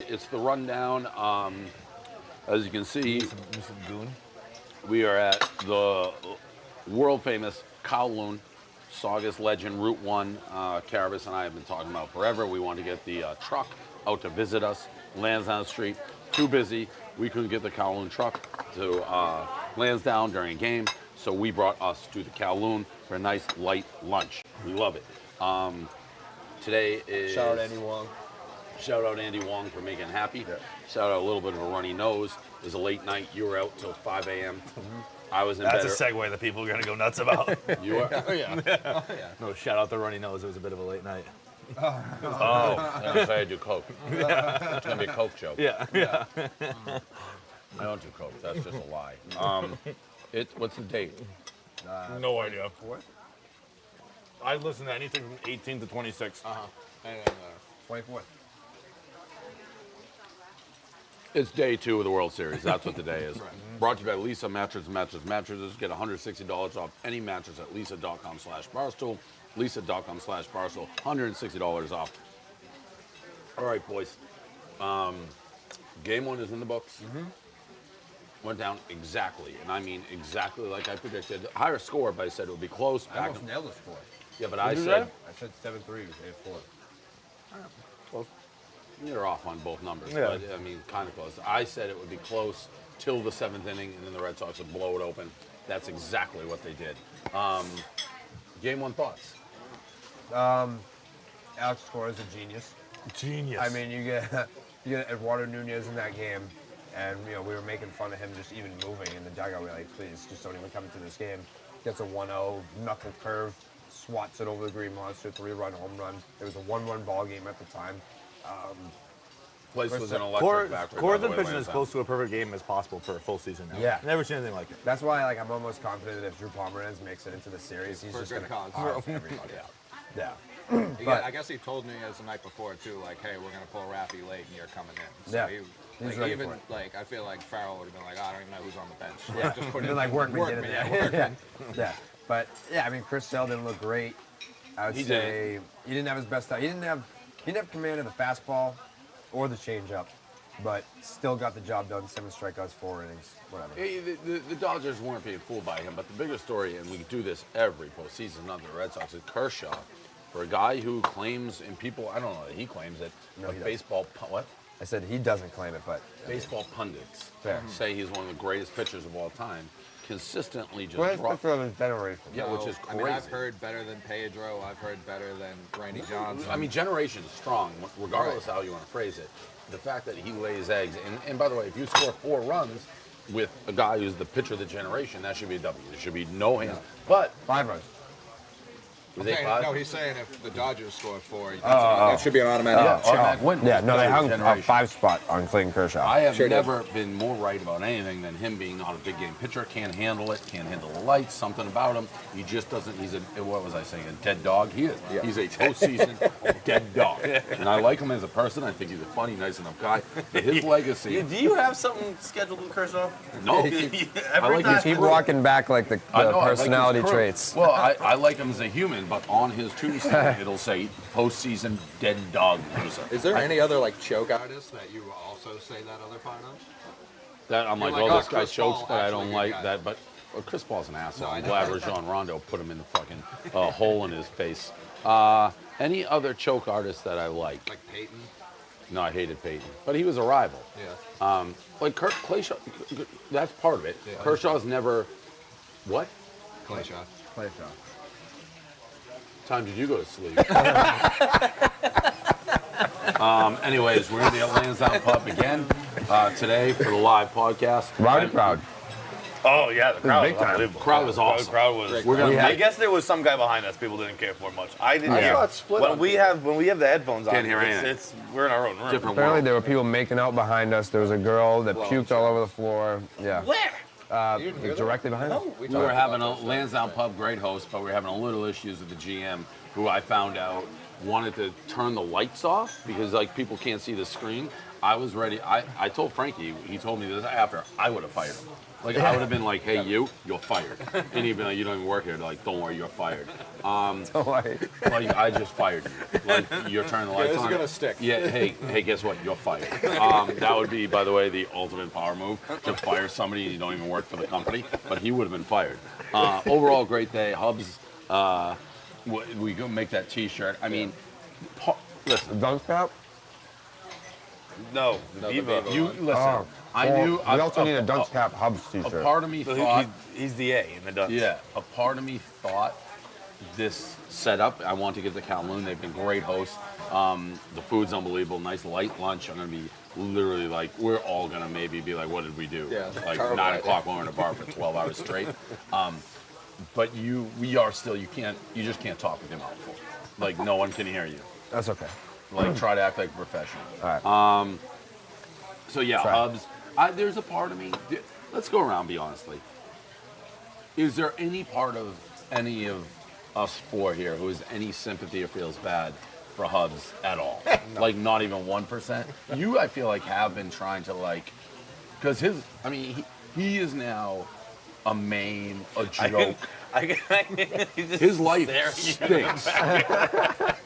It's the rundown. As you can see, we are at the world famous Kowloon, Saugus legend, Route 1. Carrabis and I have been talking about forever. We want to get the truck out to visit us. Lansdowne Street, too busy. We couldn't get the Kowloon truck to Lansdowne during a game, so we brought us to the Kowloon for a nice light lunch. We love it. Today is... Shout out Andy Wong. Shout out Andy Wong for making it happy. Yeah. Shout out a little bit of a runny nose. It was a late night. You were out till 5 a.m. I was in bed. That's a segue that people are going to go nuts about. You were? Oh, yeah. Oh, yeah. No, shout out the runny nose. It was a bit of a late night. Oh. I didn't say I do coke. Yeah. It's going to be a coke joke. Yeah. I don't do coke. That's just a lie. What's the date? No idea. What? I listen to anything from 18 to 26. 24th. It's day 2 of the World Series. That's what today is. Brought to you by Lisa Mattresses. Get $160 off any mattress at lisa.com/barstool. Lisa.com/barstool. $160 off. All right, boys. Game 1 is in the books. Went down exactly, and I mean exactly like I predicted. Higher score, but I said it would be close. I almost nailed the score. Yeah, but I said 7-3, 8-4. Close. You're off on both numbers, yeah. but I mean, kind of close. I said it would be close till the 7th inning, and then the Red Sox would blow it open. That's exactly what they did. Game 1 thoughts? Alex Cora is a genius. Genius. I mean, you get Eduardo Nunez in that game, and we were making fun of him just even moving in the dugout. We were like, please, just don't even come into this game. Gets a 1-0 knuckle curve, swats it over the Green Monster, 3-run home run. It was a 1-1 ball game at the time. Place was an electric factory. Cora's been pitching as close to a perfect game as possible for a full season now. Yeah. Never seen anything like it. That's why I'm almost confident that if Drew Pomeranz makes it into the series, he's just going to carve everybody out. Yeah. But I guess he told me as the night before too, like, hey, we're gonna pull Raffy late and you're coming in. So yeah. He's ready for it. I feel like Farrell would have been like, I don't even know who's on the bench. Yeah. Just put in like workman. Yeah. But yeah, I mean, Chris Sale didn't look great. I would say he didn't have his best time. He didn't have command of the fastball or the changeup, but still got the job done. 7 strikeouts, 4 innings, whatever. The Dodgers weren't being fooled by him, but the bigger story, and we do this every postseason, not the Red Sox, is Kershaw. For a guy who claims, and people, I don't know that he claims it, no, but baseball, what? I said he doesn't claim it, but baseball pundits say he's one of the greatest pitchers of all time. Consistently just pitcher of his generation. Yeah, which is crazy. I mean, I've heard better than Pedro. I've heard better than Randy Johnson. I mean, generation is strong, regardless of how you want to phrase it. The fact that he lays eggs, and by the way, if you score 4 runs with a guy who's the pitcher of the generation, that should be a W. There should be no hands. No. But 5 runs. No, he's saying if the Dodgers scored 4, that should be an automatic win. Yeah, no, they hung a 5 spot on Clayton Kershaw. I have never been more right about anything than him being not a big game pitcher, can't handle it, can't handle the lights, something about him. He just doesn't, what was I saying, a dead dog? He is. Yeah. He's a postseason dead dog. And I like him as a person. I think he's a funny, nice enough guy. But his legacy. Do you have something scheduled with Kershaw? No. I like keep walking back like the personality traits. Well, I like him as a human, but on his tombstone, it'll say postseason dead dog loser. Is there any other choke artists that you also say that other part of? That I'm like, oh, this guy chokes, but I don't like that. But Chris Paul's an asshole. I'm glad Rajon Rondo put him in the fucking hole in his face. Any other choke artists that I like? Like Peyton? No, I hated Peyton, but he was a rival. Yeah. Like Kershaw, that's part of it. Yeah. Kershaw's never, what? Kershaw. Time did you go to sleep? Anyways, we're in the Lansdowne pub again today for the live podcast. Rowdy crowd. Oh yeah, the crowd. Big time. Unbelievable. Crowd was awesome. The crowd was. I guess there was some guy behind us. People didn't care for much. I didn't hear. When we have the headphones on, Can't hear anything. We're in our own room. Different Apparently world. there were people making out behind us. There was a girl that puked all over the floor. Yeah. Where? Directly behind us. We were having a Lansdowne pub, great host, but we were having a little issues with the GM, who I found out wanted to turn the lights off because like people can't see the screen. I was ready. I told Frankie, he told me this after, I would have fired him. Like, I would have been like, hey, you're fired. And he'd be like, you don't even work here. They're like, don't worry, you're fired. Don't worry. Like, I just fired you. Like, you're turning the lights on. This is going to stick. Yeah, hey, guess what? You're fired. That would be, by the way, the ultimate power move, to fire somebody and you don't even work for the company. But he would have been fired. Overall, great day. Hubs, we go make that T-shirt. I mean, listen. Dunk cap? No, the Viva. You listen. I well, knew. We also need a Dunce Cap Hubs T-shirt. A part of me thought he's the A in the Dunce. Yeah, a part of me thought this setup. I want to give the Kowloon. They've been great hosts. The food's unbelievable. Nice light lunch. I'm gonna be literally like, we're all gonna maybe be like, what did we do? Yeah, like 9 o'clock when we're in a bar for 12 hours straight. But we are still. You just can't talk with your mouth full. Like no one can hear you. That's okay. Like try to act like a professional. All right. So yeah, Hubs. There's a part of me. Let's go around. Be honestly. Is there any part of any of us four here who has any sympathy or feels bad for Hubs at all? No. Like not even 1%. You, I feel like, have been trying to like, because he is now a meme, a joke. His life stinks.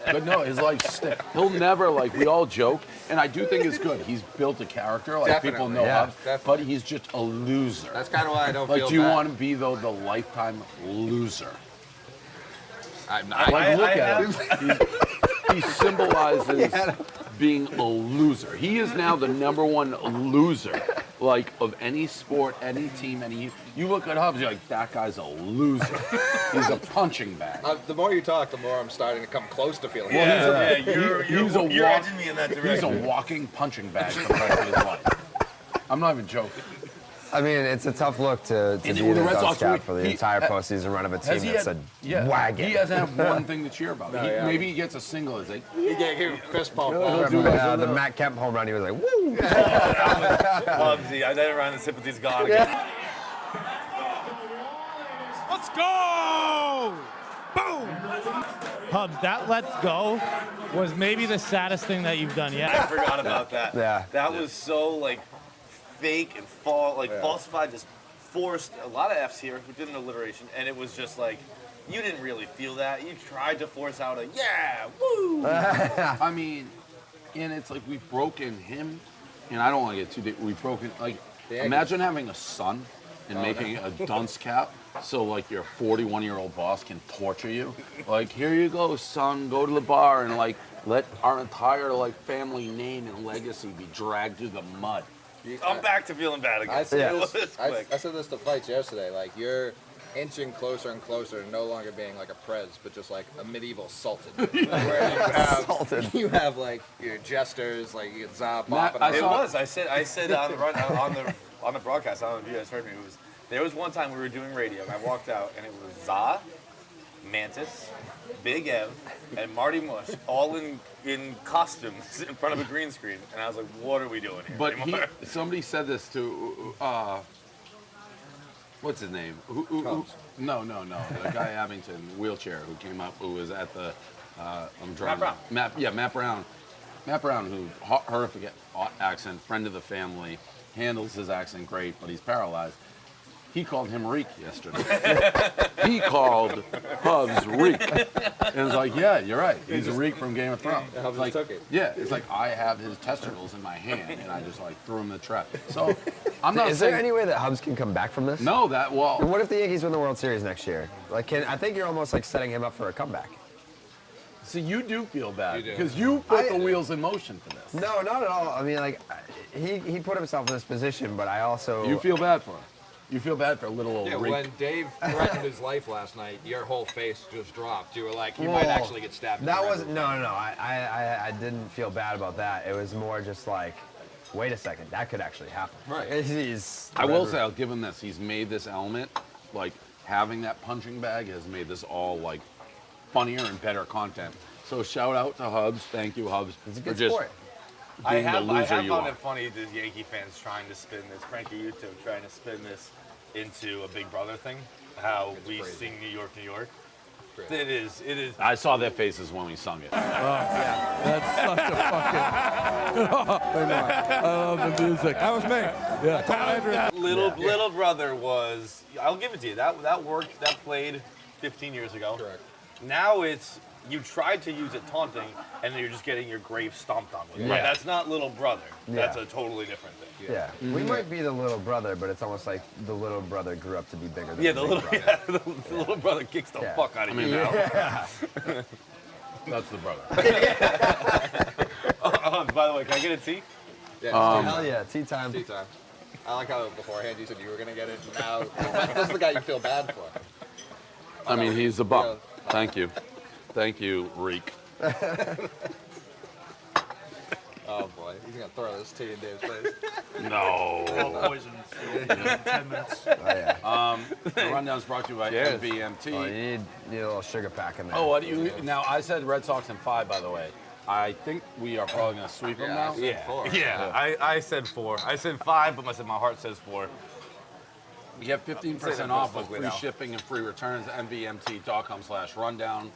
But no, his life stinks. He'll never, like, we all joke, and I do think it's good. He's built a character, like Definitely, people know yeah, him, but he's just a loser. That's kind of why I don't feel like, do you bad. want to be, though, the lifetime loser? I'm not. Like, look at him. He symbolizes being a loser. He is now the #1 loser, like, of any sport, any team, you look at Hubs, you're like, that guy's a loser. He's a punching bag. The more you talk, the more I'm starting to come close to feeling Yeah, Well, you're edging me in that direction. He's a walking punching bag for the rest of his life. I'm not even joking. I mean, it's a tough look to be in the Red Sox for the entire postseason run of a team that's a wagon. He doesn't have one thing to cheer about. Maybe he gets a single. It's like, You get here, fist pump. The Matt Kemp home run, he was like, woo! Bubsy, I never ran the sympathy's gone again. Let's go! Boom! Hubs, that let's go was maybe the saddest thing that you've done yet. I forgot about that. Yeah. That was so, like, fake and falsified, just forced. A lot of F's here who did an alliteration, and it was just like, you didn't really feel that. You tried to force out a, yeah, woo! I mean, and it's like we've broken him, and I don't want to get too deep. We've broken, like, imagine having a son and making a dunce cap so, like, your 41-year-old boss can torture you. Like, here you go, son, go to the bar and, like, let our entire, like, family name and legacy be dragged through the mud. I'm back to feeling bad again. I said this to Feits yesterday. Like, you're inching closer and closer to no longer being like a prez, but just like a medieval sultan. Where you have like your jesters, like you get Zah popping up. I said on the broadcast, I don't know if you guys heard me, there was one time we were doing radio and I walked out and it was Zah, Mantis, Big Ev, and Marty Mush, all in costumes in front of a green screen. And I was like, what are we doing here anymore? Somebody said this to, what's his name? No. The guy Abington, wheelchair, who came up, who was at the, Matt Brown. Matt Brown. Matt Brown, who, horrific accent, friend of the family, handles his accent great, but he's paralyzed. He called him Reek yesterday. He called Hubs Reek. And it's like, yeah, you're right. He's a Reek from Game of Thrones. Hubs like, took it. Yeah, it's like I have his testicles in my hand and I just like threw him in the trap. So I'm not Is there any way that Hubs can come back from this? No, And what if the Yankees win the World Series next year? Like, I think you're almost like setting him up for a comeback. So you do feel bad because you put the wheels in motion for this. No, not at all. I mean, like, he put himself in this position, but I also... You feel bad for him. You feel bad for a little old Reek. When Dave threatened his life last night, your whole face just dropped. You were like, you might actually get stabbed. That was no. I didn't feel bad about that. It was more just like, wait a second, that could actually happen. Right. I will say, I'll give him this. He's made this element, like having that punching bag has made this all like funnier and better content. So shout out to Hubs. Thank you, Hubs. It's a good sport. I have found it funny the Yankee fans trying to spin this, Frankie, you too, trying to spin this into a Big Brother thing, how we sing New York, New York. It is. I saw their faces when we sung it. That's such a fucking. I love the music. That was me. Yeah. Little Brother was. I'll give it to you. That worked. That played 15 years ago. Correct. Now it's you tried to use it taunting, and then you're just getting your grave stomped on with it. Yeah. That's not Little Brother. That's Yeah. a totally different thing. Yeah. We might be the little brother, but it's almost like the little brother grew up to be bigger than Yeah, the the big little brother. the little brother kicks the Yeah. fuck out of you now. That's the brother. By the way, can I get a tea? Yeah. Hell yeah, tea time. Tea time. I like how beforehand you said you were gonna get it. Now this is the guy you feel bad for. I mean, he's a bum. Thank you. Thank you, Reek. Oh boy, he's gonna throw this tea in Dave's face. No. Poison. 10 minutes. Oh yeah. The rundown's brought to you by NVMT. Oh, you need a little sugar pack in there. Oh, what do you? Now I said Red Sox in 5, by the way. I think we are probably going to sweep them now. I said 4. I said 5, but my heart says 4. You get 15% that off both with ways free now. shipping and free returns at nvmt.com/rundown.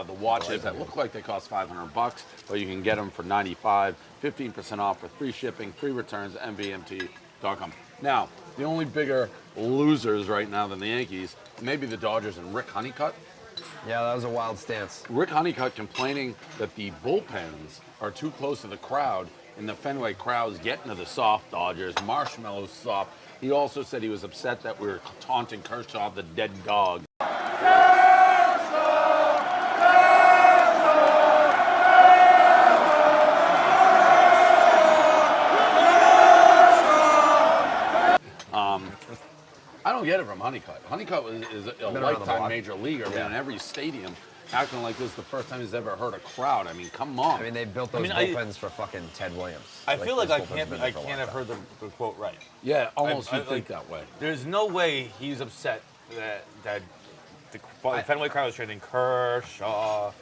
The watches that look like they cost $500, but you can get them for $95. 15% off with free shipping, free returns at nvmt.com. Now, the only bigger losers right now than the Yankees, maybe the Dodgers and Rick Honeycutt. Yeah, that was a wild stance. Rick Honeycutt complaining that the bullpens are too close to the crowd, and the Fenway crowd's getting to the soft Dodgers. Marshmallow's soft. He also said he was upset that we were taunting Kershaw, the dead dog. I don't get it from Honeycutt. Honeycutt is a around the lifetime block. major leaguer, been Yeah. in every stadium, acting like this is the first time he's ever heard a crowd. I mean, come on. I mean, they built those bullpens for fucking Ted Williams. I feel like this I bullpen's can't been there for a long have time. heard the quote right. yeah, almost I- you'd think that way. There's no way he's upset that the Fenway crowd was chanting Kershaw.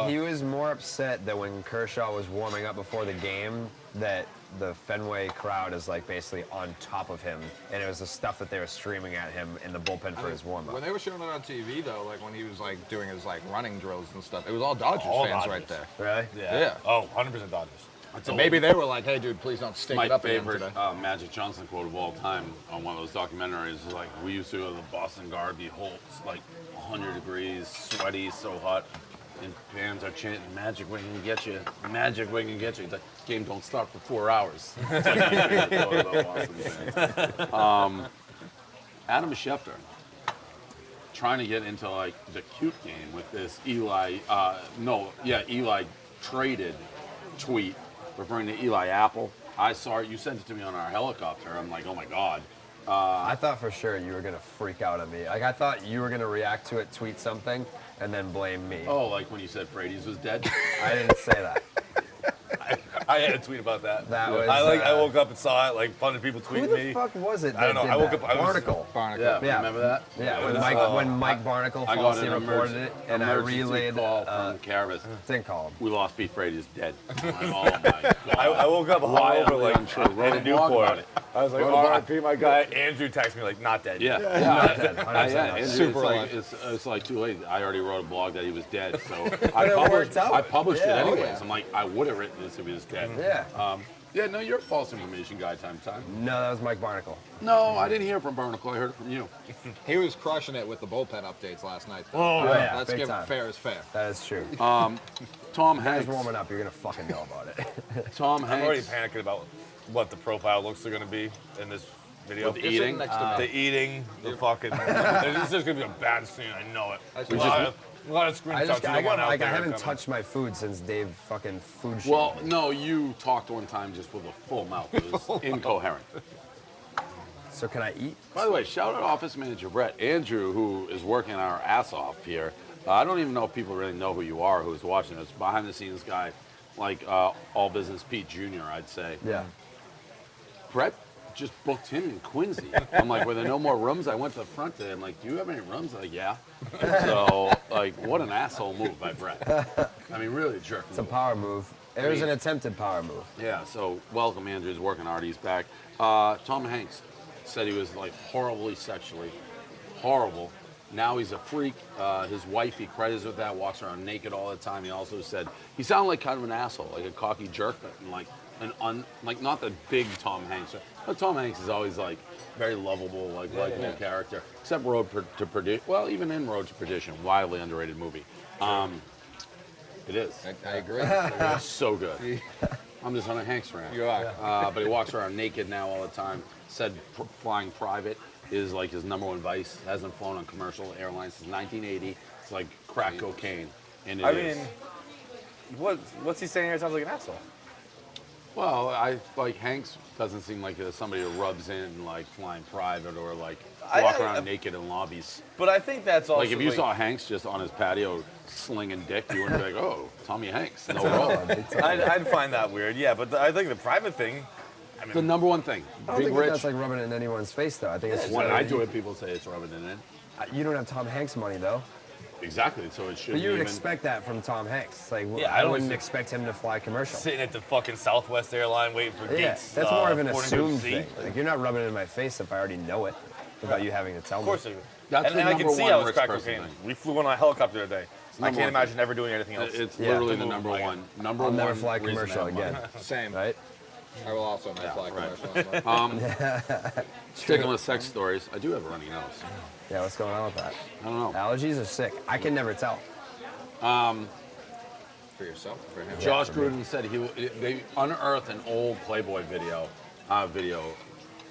He was more upset that when Kershaw was warming up before the game, that the Fenway crowd is like basically on top of him, and it was the stuff that they were streaming at him in the bullpen for his warm up. When they were showing it on TV though, like when he was like doing his like running drills and stuff, it was all Dodgers All fans Dodgers. right there. Really? Yeah. Oh, 100% Dodgers. So maybe they were like, "Hey, dude, please don't stink My it up again favorite today." Magic Johnson quote of all time on one of those documentaries is like, we used to go to the Boston Garden, Holt's like 100 degrees, sweaty, so hot, and fans are chanting, Magic, we can get you, Magic, we can get you. It's like, game don't start for 4 hours. It's like, about Boston fans. Adam Schefter trying to get into like the cute game with this Eli traded tweet referring to Eli Apple. I saw it. You sent it to me on our helicopter. I'm like, oh my God. I thought for sure you were gonna freak out on me. Like I thought you were gonna react to it, tweet something, and then blame me. Oh, like when you said Brady's was dead? I didn't say that. I had a tweet about that. That was, I woke up and saw it, like a bunch of people Who tweeting the me. fuck was it? I don't that know. did I woke that? up. I was Barnacle. Barnacle. Yeah, Yeah. remember that? Yeah, when Mike Barnacle I got falsely an reported it, and I emergency relayed. call from Carrabis. Didn't call him. We lost Pete Brady's dead. I'm like, oh my God. I woke up Wildly hungover, like unsure. Wrote a in blog Newport. about it. I was like, Wrote a blog. RIP, my guy. Andrew texted me like, not dead. Yeah, Not dead. 100% yeah, not dead. Andrew, it's like too late. I already wrote a blog that he was dead, so it worked out. I published Yeah, it oh, anyways. yeah. I'm like, I would have written this if he was dead. Yeah. Yeah, no, you're a false information guy time to time. No, that was Mike Barnacle. No, I didn't hear from Barnacle. I heard it from you. He was crushing it with the bullpen updates last night. though. Oh yeah, Let's big give time. fair is fair. That is true. Tom Guys Hanks. warming up, you're gonna fucking know about it. Tom I'm already Hanks. panicking about what the profile looks are going to be in this video. With the eating? Next to me. The eating, the fucking. This is going to be a bad scene. I know it. That's A lot of screenshots. I you don't want out I there haven't coming. touched my food since Dave fucking food shamed Well, me. no, you talked one time just with a full mouth. It was incoherent. So can I eat? By the way, shout out Office Manager Brett. Andrew, who is working our ass off here. I don't even know if people really know who you are, who's watching this. Behind the scenes guy, like All Business Pete Jr., I'd say. Yeah. Brett just booked him in Quincy. I'm like, were there no more rooms? I went to the front to him, like, do you have any rooms? Like, yeah. So, like, what an asshole move by Brett. I mean, really a jerk It's a move. power move. It was an attempted power move. Yeah, so welcome, Andrew's working hard. He's back. Tom Hanks said he was, like, horribly sexually, horrible, Now he's a freak. His wife, he credits with that, walks around naked all the time. He also said he sounded like kind of an asshole, like a cocky jerk, and like not the big Tom Hanks. But Tom Hanks is always like very lovable, like likable character. Except to Perdition. Well, even in Road to Perdition, wildly underrated movie. It is. I agree. It's so good. I'm just on a Hanks rant. You are. But he walks around naked now all the time. Said flying private is like his #1 vice. Hasn't flown on commercial airlines since 1980. It's like crack cocaine. And I mean, what's he saying here? Sounds like an asshole. Well, Hanks doesn't seem like somebody who rubs in like flying private or like walk around naked in lobbies. But I think that's also Like if you saw Hanks just on his patio slinging dick, you wouldn't be like, oh, Tommy Hanks. No roll. I'd find that weird. Yeah, but I think the private thing. I mean, The #1 thing. I don't Big think Rich. that's like rubbing it in anyone's face, though. I think it's just When I do it, people say it's rubbing it in. You don't have Tom Hanks money, though. Exactly. So it should. But you would even. expect that from Tom Hanks. Like, Yeah, I I wouldn't don't expect him to fly commercial. sitting at the fucking Southwest airline waiting for Yeah, gates. that's more of an according to assumed the thing. seat. Like, you're not rubbing it in my face if I already know it without you having to tell Of me. course they do. That's and the I can see #1 how it's rich crack person cocaine. thing. We flew on a helicopter today. I #1 can't imagine ever doing anything else. It's Yeah. literally the Move #1. like- Number I'll one. never fly reason commercial to have again. money. Same. Right? I will also not fly right. commercial. Sticking with sex stories, I do have a runny nose. Yeah, what's going on with that? I don't know. Allergies are sick. I can never tell. For yourself, for him. Josh Gruden said they unearthed an old Playboy video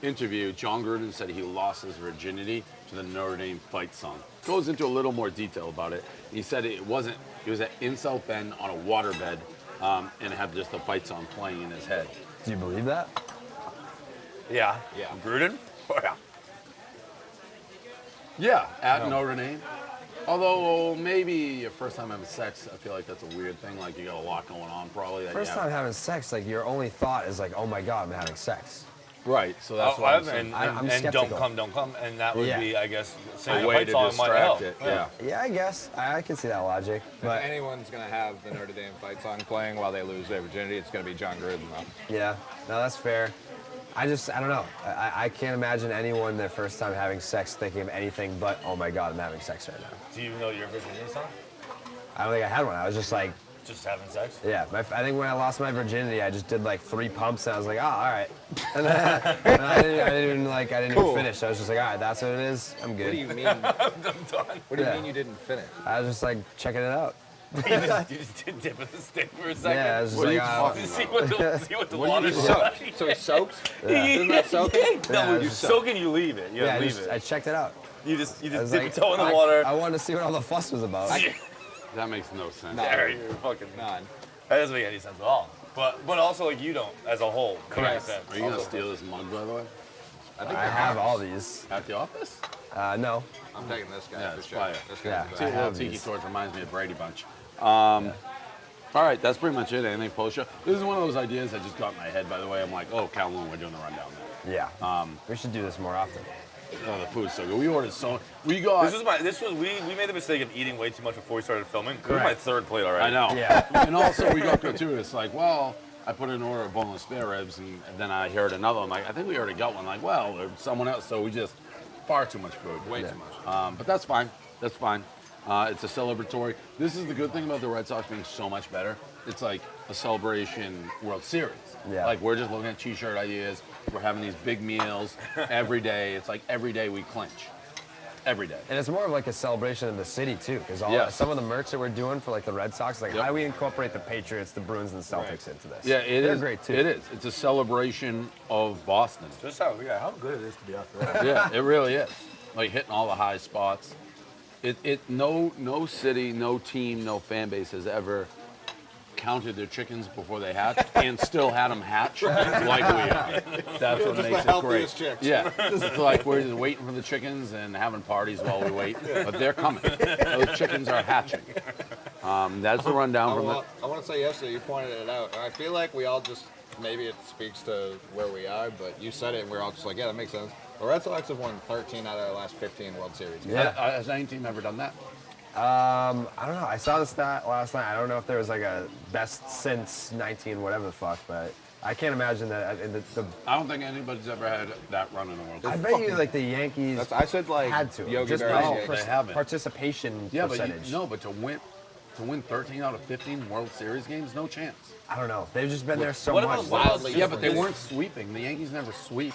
interview. Jon Gruden said he lost his virginity to the Notre Dame Feits song. Goes into a little more detail about it. He said it was in South Bend on a waterbed, and had just the Feits song playing in his head. Do you believe that? Yeah. Yeah. Gruden? Oh, yeah. Yeah, at Notre Dame. Although maybe your first time having sex, I feel like that's a weird thing. Like you got a lot going on, probably. That First you time have. having sex, like your only thought is like, oh my God, I'm having sex. Right. So that's Oh, why I'm saying. I'm and skeptical. don't come, and that would Yeah. be, I guess, A saying a way fight to song might help. distract it. Yeah. Yeah, I guess. I can see that logic. If But anyone's going to have the Notre Dame fight song playing while they lose their virginity, it's going to be Jon Gruden, though. yeah, no, that's fair. I don't know. I can't imagine anyone their first time having sex thinking of anything but, oh my God, I'm having sex right now. Do you know your virginity song? I don't think I had one. I was just like, Just having sex? yeah. I think when I lost my virginity, I just did like 3 pumps and I was like, oh, all right. And then I didn't even finish. I was just like, all right, that's what it is. I'm What do good. you mean? I'm done. What do you Yeah. mean you didn't finish? I was just like checking it out. You just did dip in the stick for a second? Yeah, I was just What are like, you oh, talking To see what the water's So, like. so it soaks? Yeah. Isn't that soaking? No, Yeah, when you it's soak it, you leave it. You yeah, leave it. I checked it out. You just I dip was your like, toe in the water. I wanted to see what all the fuss was about. That makes no sense. No. There, you're fucking. None. That doesn't make any sense at all. But also like you don't as a whole. Make any Correct. sense. Are you gonna steal this mug, by the way? I have all these. At the office? No. I'm taking this guy Yeah, for it's sure. fire. This Yeah. guy's See, the a I little have tiki these. torch reminds me of Brady Bunch. All right, that's pretty much it. Anything post show? This is one of those ideas that just got in my head. By the way, I'm like, oh, Kowloon, we're doing the rundown. Yeah. We should do this more often. Oh, the food's so good. We ordered we got. We made the mistake of eating way too much before we started filming. This was my Correct. 3rd plate already. I know. Yeah. And also we got gratuitous. Like, well, I put in an order of boneless spare ribs, and then I heard another one. Like, I think we already got one. Like, well, there's someone else. So we just far too much food, way too much. But that's fine. That's fine. It's a celebratory. This is the good thing about the Red Sox being so much better. It's like a celebration World Series. Yeah. Like we're just looking at T-shirt ideas. We're having these big meals every day. It's like every day we clinch. Every day. And it's more of like a celebration of the city too, because Yes. some of the merch that we're doing for like the Red Sox, like Yep. how do we incorporate the Patriots, the Bruins, and the Celtics into this? Yeah, it They're is. great too. It is. It's a celebration of Boston. Just how good it is to be out there. Yeah, it really is. Like hitting all the high spots. No city, no team, no fan base has ever counted their chickens before they hatch and still had them hatch like we are. That's what makes it great. healthiest chicks. Yeah, it's like we're just waiting for the chickens and having parties while we wait, but they're coming. Those chickens are hatching. That's the rundown from the. I want to say yesterday you pointed it out, and I feel like we all just maybe it speaks to where we are, but you said it, and we're all just like, yeah, that makes sense. The Red Sox have won 13 out of their last 15 World Series. Yeah. Has any team ever done that? I don't know. I saw the stat last night. I don't know if there was like a best since 19 whatever the fuck, but I can't imagine that. I don't think anybody's ever had that run in the World I Series. bet you like the Yankees I said like had to Yogi just Berra. by No, they haven't. participation Yeah, percentage. but to win 13 out of 15 World Series games, no chance. I don't know. They've just been there so What much. about wildly? Yeah, but they weren't sweeping. The Yankees never sweep.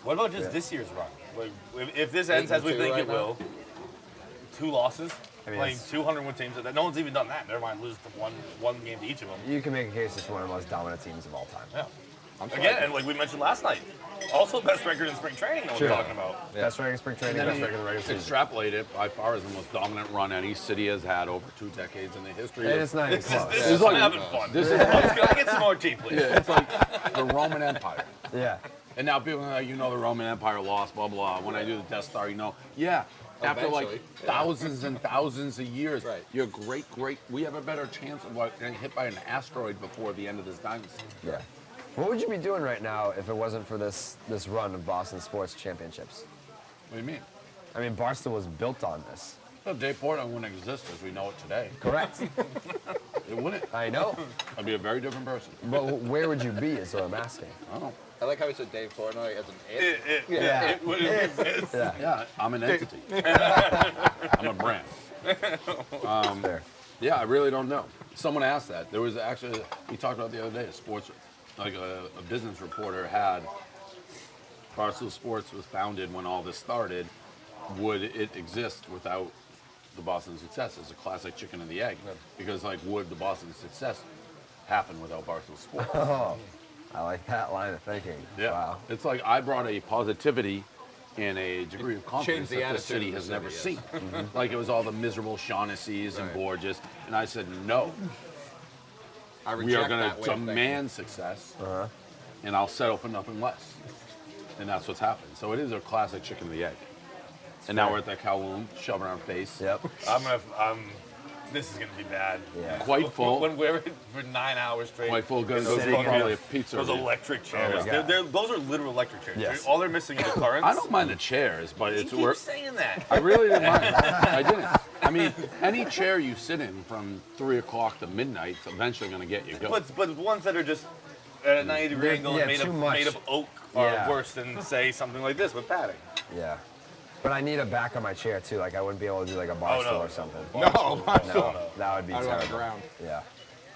What about just this year's run? Like, if this ends as we 8-2 think right it will, 2 losses, I mean, playing it's- 201 teams. No one's even done that. Never mind lose to one game to each of them. You can make a case it's one of the most dominant teams of all time. Yeah. Again, and like we mentioned last night, also best record in spring training. No Sure. one's talking about. Best record in spring training, And best then record in the regular season. extrapolate it by far as the most dominant run any city has had over 2 decades in the history And of. it's not even This is, close. this It's is like- having fun. This is Can I get some more tea, please? Yeah, it's like the Roman Empire. Yeah. And now people are like, the Roman Empire lost, blah, blah. When I do the Death Star, yeah. After like Eventually. thousands and thousands of years, Right. you're great, we have a better chance of getting hit by an asteroid before the end of this dynasty. Yeah. What would you be doing right now if it wasn't for this run of Boston sports championships? What do you mean? I mean, Barstool was built on this. Well, Dave Portnoy wouldn't exist as we know it today. Correct. It wouldn't. I know. I'd be a very different person. But where would you be is what I'm asking. I don't know. I like how he said Dave Portnoy as an it. Yeah. Yeah. Yeah, I'm an entity. I'm a brand. Fair. Yeah, I really don't know. Someone asked that. There was actually, we talked about the other day, a business reporter had, Barstool Sports was founded when all this started. Would it exist without the Boston success? It's a classic chicken and the egg. Because would the Boston success happen without Barstool Sports? Oh, I like that line of thinking. Yeah. Wow. It's like I brought a positivity and a degree of confidence the that the attitude city of the has never city, seen. Like it was all the miserable Shaughnessy's and Borges. And I said, no, I we are reject going that to way of thinking. demand success and I'll settle for nothing less. And that's what's happened. So it is a classic chicken and the egg. And now we're at that Kowloon, shoving our face. Yep. This is gonna be bad. Yeah. Quite full. When we're for 9 hours straight. Quite full. Gonna in go those to fucking- probably a pizza. Those review. electric chairs. my God. Those are literal electric chairs. Yes. All they're missing is the currents. I don't mind the chairs, but You it's keep work. saying that. I really didn't mind. I didn't. I mean, any chair you sit in from 3 o'clock to midnight is eventually going to get you going. But ones that are just at a 90-degree They're- angle yeah, and too much. made of oak are Yeah. worse than, say, something like this with padding. Yeah. But I need a back on my chair too. Like I wouldn't be able to do like a Barstool no. or something. No, That would be I don't have terrible. ground. Yeah.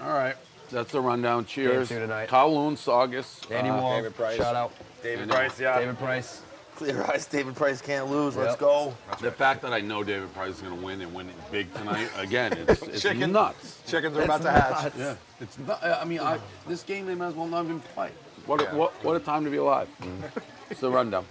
All right. That's the rundown. Cheers. Game 2 tonight. Kowloon, Saugus. Andy Wall, David Price. shout out. David Price, yeah. David Price. Clear eyes, David Price can't lose. Let's Yep. go. The fact that I know David Price is going to win and win it big tonight, again, it's nuts. Chickens are about to hatch. Yeah. It's not, I mean, this game they might as well not even play. What a time to be alive. It's the rundown.